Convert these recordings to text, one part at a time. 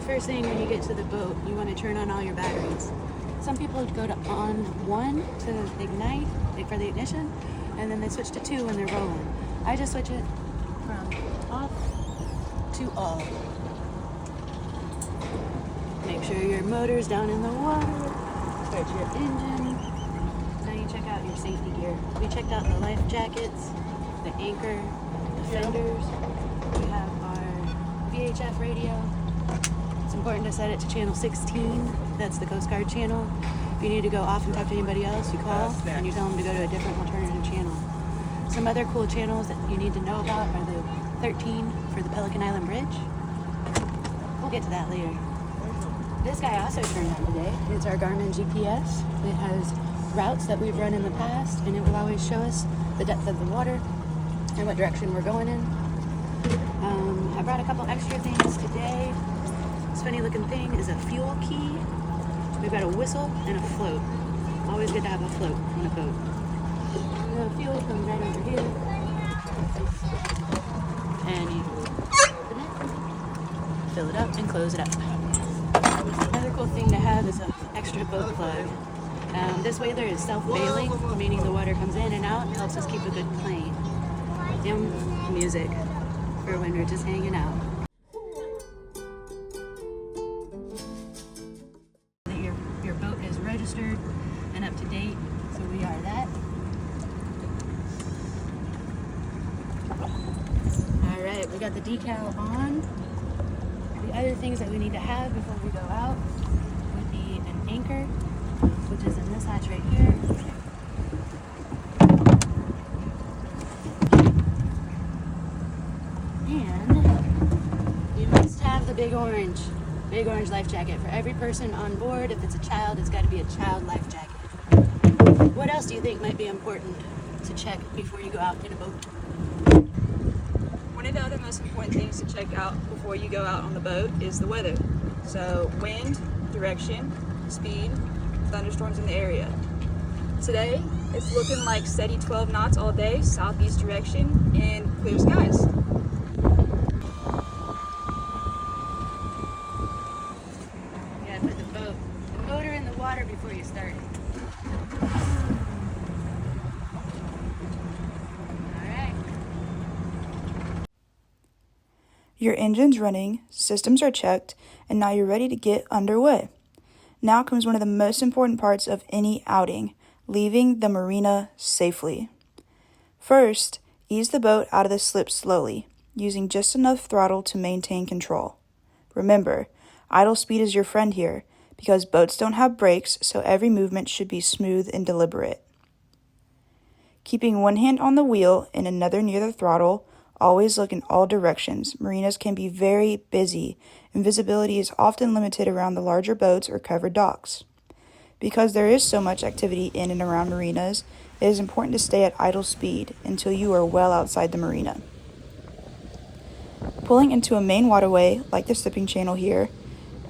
first thing when you get to the boat, you want to turn on all your batteries. Some people go to on 1 to ignite, like for the ignition, and then they switch to 2 when they're rolling. I just switch it from off to all. Make sure your motor's down in the water. Start your engine. Now you check out your safety gear. We checked out the life jackets, the anchor, the fenders. We have our VHF radio. It's important to set it to channel 16. That's the Coast Guard channel. If you need to go off and talk to anybody else, you call and you tell them to go to a different alternative channel. Some other cool channels that you need to know about are the 13 for the Pelican Island Bridge. We'll get to that later. This guy also turned on today. It's our Garmin GPS. It has routes that we've run in the past, and it will always show us the depth of the water and what direction we're going in. I brought a couple extra things today. This funny looking thing is a fuel key. We've got a whistle and a float. Always good to have a float on a boat. The fuel comes right over here. And you open it, fill it up, and close it up. Another cool thing to have is an extra boat plug. This whaler is self-bailing, meaning the water comes in and out, helps us keep a good plane. And music for when we're just hanging out. Your boat is registered and up to date, so we are that. Alright, we got the decal on. The other things that we need to have before we go out would be an anchor, which is in this hatch right here. And you must have the big orange life jacket for every person on board. If it's a child, it's got to be a child life jacket. What else do you think might be important to check before you go out in a boat? One of the other most important things to check out before you go out on the boat is the weather. So wind, direction, speed, thunderstorms in the area. Today, it's looking like steady 12 knots all day, southeast direction, and clear skies. Yeah, put the motor in the water before you start it. Your engine's running, systems are checked, and now you're ready to get underway. Now comes one of the most important parts of any outing, leaving the marina safely. First, ease the boat out of the slip slowly, using just enough throttle to maintain control. Remember, idle speed is your friend here, because boats don't have brakes, so every movement should be smooth and deliberate. Keeping one hand on the wheel and another near the throttle, always look in all directions. Marinas can be very busy, and visibility is often limited around the larger boats or covered docks. Because there is so much activity in and around marinas, it is important to stay at idle speed until you are well outside the marina. Pulling into a main waterway, like the Slipping Channel here,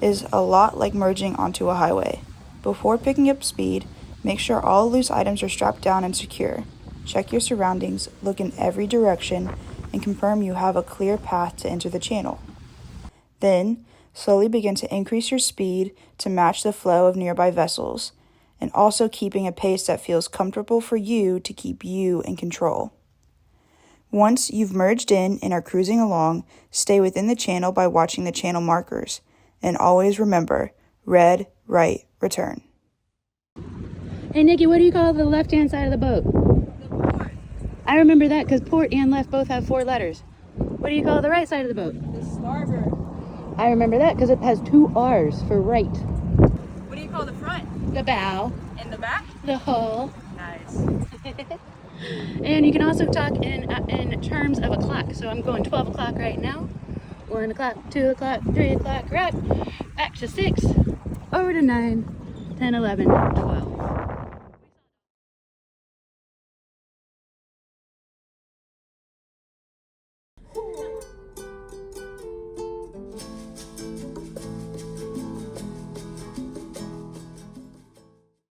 is a lot like merging onto a highway. Before picking up speed, make sure all loose items are strapped down and secure. Check your surroundings, look in every direction, and confirm you have a clear path to enter the channel. Then, slowly begin to increase your speed to match the flow of nearby vessels, and also keeping a pace that feels comfortable for you to keep you in control. Once you've merged in and are cruising along, stay within the channel by watching the channel markers, and always remember, red, right, return. Hey Nikki, what do you call the left-hand side of the boat? I remember that because port and left both have 4 letters. What do you call the right side of the boat? The starboard. I remember that because it has 2 R's for right. What do you call the front? The bow. And the back? The hull. Nice. And you can also talk in terms of a clock. So I'm going 12 o'clock right now. 1 o'clock, 2 o'clock, 3 o'clock, right. Back to 6, over to 9, 10, 11, 12.